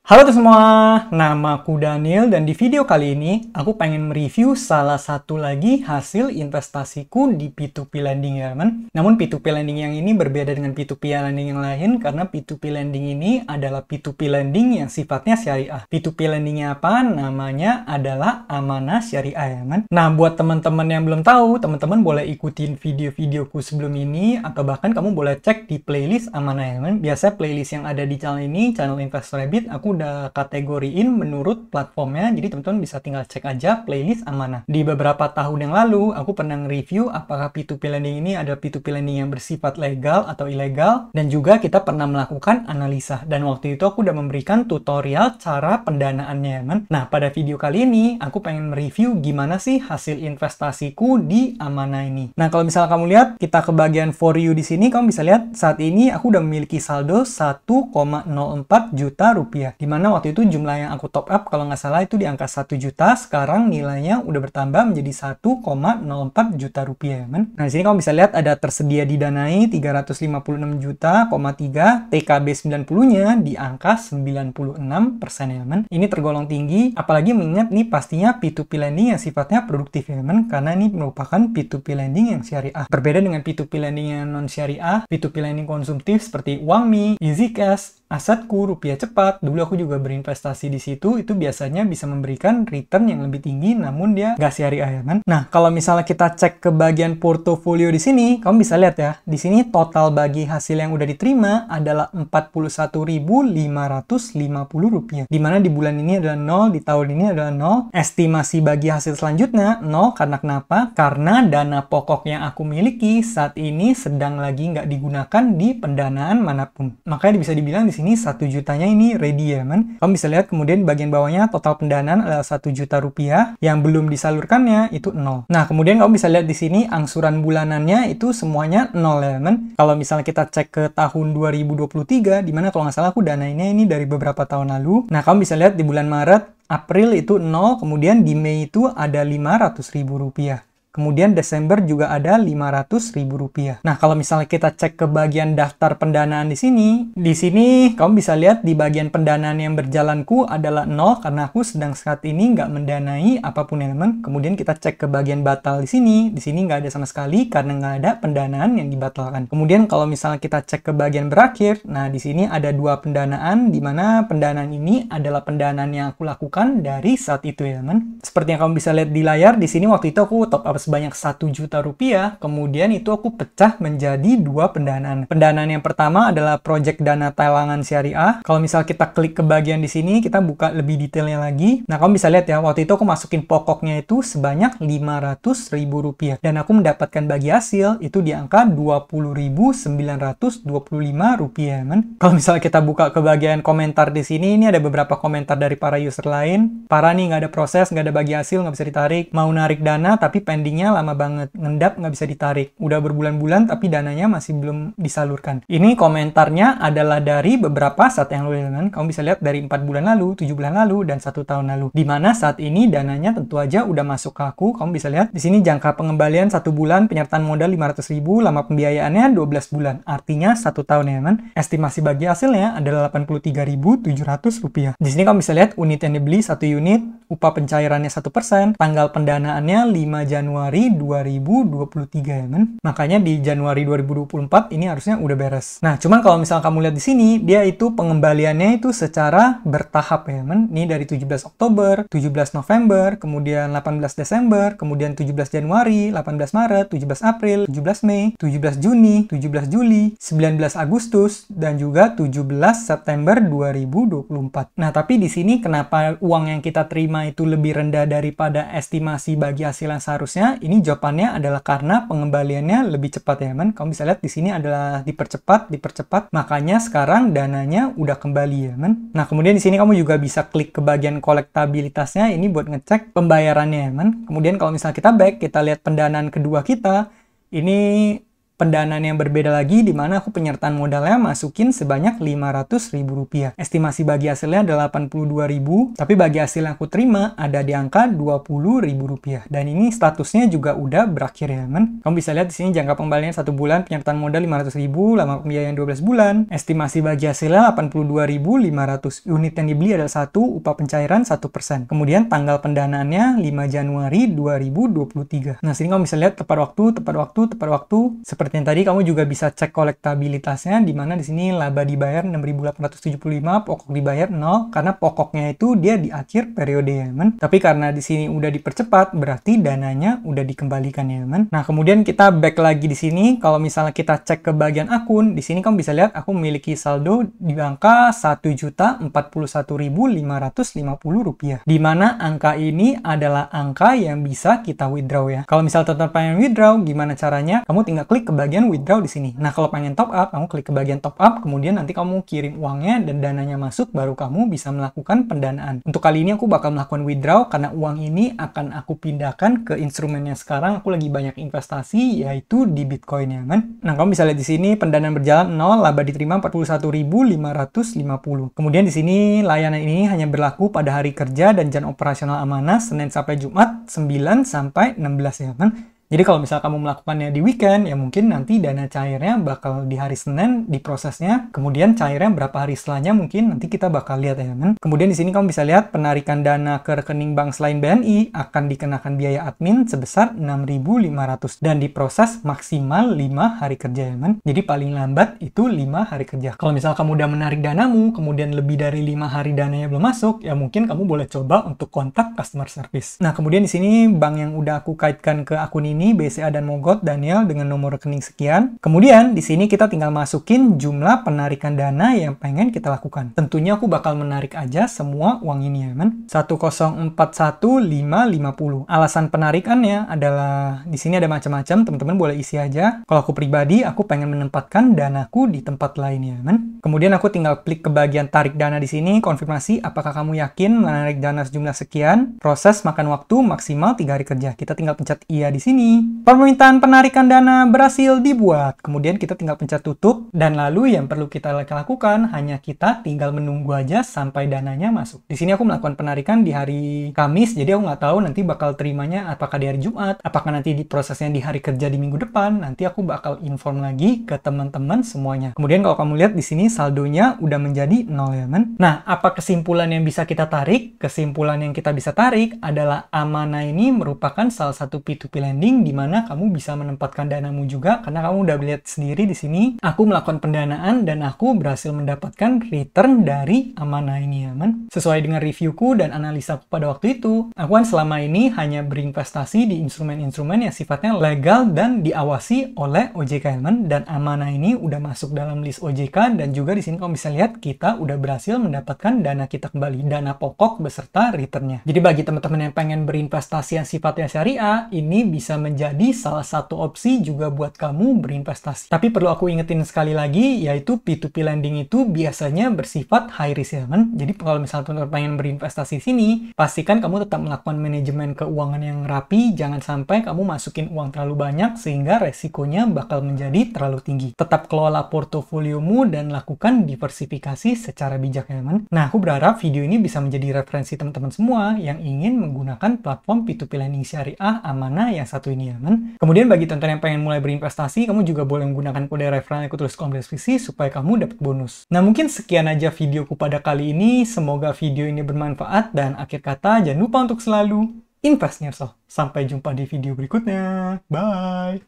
Halo semua, nama aku Daniel dan di video kali ini aku pengen mereview salah satu lagi hasil investasiku di P2P lending ya teman. Namun P2P lending yang ini berbeda dengan P2P lending yang lain karena P2P lending ini adalah P2P lending yang sifatnya syariah. P2P lendingnya apa? Namanya adalah Amanah Syariah ya teman. Nah buat teman-teman yang belum tahu, teman-teman boleh ikutin video-videoku sebelum ini atau bahkan kamu boleh cek di playlist Amanah ya teman. Biasa playlist yang ada di channel ini, channel Investor Rabbit, aku udah kategoriin menurut platformnya, jadi teman-teman bisa tinggal cek aja playlist Amanah. Di beberapa tahun yang lalu, aku pernah nge-review apakah P2P lending ini ada P2P lending yang bersifat legal atau ilegal, dan juga kita pernah melakukan analisa, dan waktu itu aku udah memberikan tutorial cara pendanaannya, teman. Nah, pada video kali ini, aku pengen mereview gimana sih hasil investasiku di Amanah ini. Nah, kalau misalnya kamu lihat, kita ke bagian for you di sini, kamu bisa lihat saat ini aku udah memiliki saldo 1,04 juta rupiah. Dimana waktu itu jumlah yang aku top up kalau nggak salah itu di angka 1 juta, sekarang nilainya udah bertambah menjadi 1,04 juta rupiah, men. Nah, di sini kamu bisa lihat ada tersedia didanai 356 juta, 3, TKB 90-nya di angka 96% ya, men. Ini tergolong tinggi, apalagi mengingat nih pastinya P2P lending yang sifatnya produktif ya, men, karena ini merupakan P2P lending yang syariah. Berbeda dengan P2P lending yang non syariah, P2P lending konsumtif seperti Uangmi, Easy Cash, Asetku, Rupiah Cepat, dulu aku juga berinvestasi di situ, itu biasanya bisa memberikan return yang lebih tinggi, namun dia nggak syariah ya kan. Nah, kalau misalnya kita cek ke bagian portofolio di sini, kamu bisa lihat ya, di sini total bagi hasil yang udah diterima adalah 41.550 rupiah. Dimana di bulan ini adalah 0, di tahun ini adalah 0. Estimasi bagi hasil selanjutnya 0, karena kenapa? Karena dana pokok yang aku miliki saat ini sedang lagi nggak digunakan di pendanaan manapun. Makanya bisa dibilang di sini 1 jutanya ini ready ya, man. Kamu bisa lihat kemudian di bagian bawahnya total pendanaan adalah 1 juta rupiah, yang belum disalurkannya itu 0. Nah, kemudian kamu bisa lihat di sini angsuran bulanannya itu semuanya 0 ya, man. Kalau misalnya kita cek ke tahun 2023, dimana kalau nggak salah aku danainnya ini dari beberapa tahun lalu. Nah, kamu bisa lihat di bulan Maret, April itu 0, kemudian di Mei itu ada 500.000 rupiah. Kemudian Desember juga ada 500.000 rupiah. Nah, kalau misalnya kita cek ke bagian daftar pendanaan di sini kamu bisa lihat di bagian pendanaan yang berjalanku adalah 0 karena aku sedang saat ini nggak mendanai apapun ya teman. Kemudian kita cek ke bagian batal di sini nggak ada sama sekali karena nggak ada pendanaan yang dibatalkan. Kemudian kalau misalnya kita cek ke bagian berakhir, nah di sini ada 2 pendanaan, di mana pendanaan ini adalah pendanaan yang aku lakukan dari saat itu ya teman. Seperti yang kamu bisa lihat di layar, di sini waktu itu aku top up sebanyak 1 juta rupiah, kemudian itu aku pecah menjadi 2 pendanaan. Pendanaan yang pertama adalah project dana talangan syariah. Kalau misal kita klik ke bagian di sini, kita buka lebih detailnya lagi. Nah, kamu bisa lihat ya, waktu itu aku masukin pokoknya itu sebanyak 500.000 rupiah. Dan aku mendapatkan bagi hasil itu di angka 20.925 rupiah, men. Kalau misalnya kita buka ke bagian komentar di sini, ini ada beberapa komentar dari para user lain. Parah nih, nggak ada proses, nggak ada bagi hasil, nggak bisa ditarik. Mau narik dana, tapi pending lama banget, ngendap nggak bisa ditarik, udah berbulan-bulan tapi dananya masih belum disalurkan. Ini komentarnya adalah dari beberapa saat yang lalu kan. Kamu bisa lihat dari 4 bulan lalu, 7 bulan lalu, dan 1 tahun lalu. Dimana saat ini dananya tentu aja udah masuk ke aku. Kamu bisa lihat di sini jangka pengembalian 1 bulan, penyertaan modal 500.000, lama pembiayaannya 12 bulan. Artinya 1 tahun ya kan. Estimasi bagi hasilnya adalah 83.700 rupiah. Di sini kamu bisa lihat unit yang dibeli 1 unit, upah pencairannya 1%, tanggal pendanaannya 5 Januari 2023 ya men. Makanya di Januari 2024 ini harusnya udah beres. Nah, cuman kalau misalnya kamu lihat di sini, dia itu pengembaliannya itu secara bertahap ya men. Ini dari 17 Oktober, 17 November, kemudian 18 Desember, kemudian 17 Januari, 18 Maret, 17 April, 17 Mei, 17 Juni, 17 Juli, 19 Agustus, dan juga 17 September 2024. Nah, tapi di sini kenapa uang yang kita terima itu lebih rendah daripada estimasi bagi hasil yang seharusnya? Ini jawabannya adalah karena pengembaliannya lebih cepat ya men. Kamu bisa lihat di sini adalah dipercepat, makanya sekarang dananya udah kembali ya men. Nah, kemudian di sini kamu juga bisa klik ke bagian kolektabilitasnya, ini buat ngecek pembayarannya ya men. Kemudian kalau misalnya kita back, kita lihat pendanaan kedua kita, ini pendanaan yang berbeda lagi di mana aku penyertaan modalnya masukin sebanyak Rp500.000. Estimasi bagi hasilnya adalah Rp82.000, tapi bagi hasil yang aku terima ada di angka Rp20.000. Dan ini statusnya juga udah berakhir ya, men. Kamu bisa lihat di sini jangka pengembalian 1 bulan, penyertaan modal Rp500.000, lama pembiayaan 12 bulan. Estimasi bagi hasilnya Rp82.500. Unit yang dibeli adalah 1, upah pencairan 1%. Kemudian tanggal pendanaannya 5 Januari 2023. Nah, sini kamu bisa lihat tepat waktu. Seperti yang tadi, kamu juga bisa cek kolektabilitasnya, di mana di sini laba dibayar 6.875, pokok dibayar 0, karena pokoknya itu dia di akhir periode ya, men. Tapi karena di sini udah dipercepat, berarti dananya udah dikembalikan ya, men. Nah, kemudian kita back lagi di sini. Kalau misalnya kita cek ke bagian akun, di sini kamu bisa lihat aku memiliki saldo di angka Rp1.041.550, di mana angka ini adalah angka yang bisa kita withdraw ya. Kalau misalnya teman-teman pengen withdraw, gimana caranya? Kamu tinggal klik ke bagian withdraw di sini. Nah, kalau pengen top up, kamu klik ke bagian top up, kemudian nanti kamu kirim uangnya dan dananya masuk, baru kamu bisa melakukan pendanaan. Untuk kali ini aku bakal melakukan withdraw karena uang ini akan aku pindahkan ke instrumennya sekarang. Aku lagi banyak investasi, yaitu di Bitcoin ya, men. Nah, kamu bisa lihat di sini pendanaan berjalan 0, laba diterima 41.550. Kemudian di sini layanan ini hanya berlaku pada hari kerja dan jam operasional Amanah Senin sampai Jumat 9 sampai 16 ya, men. Jadi kalau misal kamu melakukannya di weekend, ya mungkin nanti dana cairnya bakal di hari Senin diprosesnya, kemudian cairnya berapa hari setelahnya mungkin nanti kita bakal lihat ya, men. Kemudian di sini kamu bisa lihat penarikan dana ke rekening bank selain BNI akan dikenakan biaya admin sebesar 6.500 dan diproses maksimal 5 hari kerja ya, men. Jadi paling lambat itu 5 hari kerja. Kalau misal kamu udah menarik danamu, kemudian lebih dari 5 hari dananya belum masuk, ya mungkin kamu boleh coba untuk kontak customer service. Nah, kemudian di sini bank yang udah aku kaitkan ke akun ini BCA dan Mogot Daniel dengan nomor rekening sekian. Kemudian di sini kita tinggal masukin jumlah penarikan dana yang pengen kita lakukan. Tentunya aku bakal menarik aja semua uang ini ya, men. 1041550. Alasan penarikannya adalah di sini ada macam-macam, teman-teman boleh isi aja. Kalau aku pribadi, aku pengen menempatkan danaku di tempat lain ya, men. Kemudian aku tinggal klik ke bagian tarik dana di sini, konfirmasi apakah kamu yakin menarik dana sejumlah sekian. Proses makan waktu maksimal 3 hari kerja. Kita tinggal pencet iya di sini. Permintaan penarikan dana berhasil dibuat. Kemudian kita tinggal pencet tutup, dan lalu yang perlu kita lakukan hanya kita tinggal menunggu aja sampai dananya masuk. Di sini aku melakukan penarikan di hari Kamis, jadi aku nggak tahu nanti bakal terimanya apakah di hari Jumat, apakah nanti diprosesnya di hari kerja di minggu depan. Nanti aku bakal inform lagi ke teman-teman semuanya. Kemudian kalau kamu lihat di sini saldonya udah menjadi 0 ya, men. Nah, apa kesimpulan yang bisa kita tarik? Kesimpulan yang kita bisa tarik adalah Amanah ini merupakan salah satu P2P lending di mana kamu bisa menempatkan danamu juga, karena kamu udah lihat sendiri di sini aku melakukan pendanaan dan aku berhasil mendapatkan return dari Amanah ini ya, men. Sesuai dengan reviewku dan analisaku pada waktu itu, aku kan selama ini hanya berinvestasi di instrumen-instrumen yang sifatnya legal dan diawasi oleh OJK ya, men. Dan Amanah ini udah masuk dalam list OJK, dan juga di sini kamu bisa lihat kita udah berhasil mendapatkan dana kita kembali, dana pokok beserta returnnya. Jadi bagi teman-teman yang pengen berinvestasi yang sifatnya syariah, ini bisa menjadi salah satu opsi juga buat kamu berinvestasi. Tapi perlu aku ingetin sekali lagi, yaitu P2P lending itu biasanya bersifat high risk ya, men. Jadi kalau misalnya teman-teman pengen berinvestasi sini, pastikan kamu tetap melakukan manajemen keuangan yang rapi, jangan sampai kamu masukin uang terlalu banyak sehingga resikonya bakal menjadi terlalu tinggi. Tetap kelola portofoliomu dan lakukan diversifikasi secara bijak ya, men. Nah, aku berharap video ini bisa menjadi referensi teman-teman semua yang ingin menggunakan platform P2P lending syariah Amanah yang satu ini ya, men. Kemudian bagi teman-teman yang pengen mulai berinvestasi, kamu juga boleh menggunakan kode referral yang aku tulis kolom deskripsi supaya kamu dapat bonus. Nah, mungkin sekian aja videoku pada kali ini. Semoga video ini bermanfaat, dan akhir kata jangan lupa untuk selalu invest in yourself. Sampai jumpa di video berikutnya. Bye!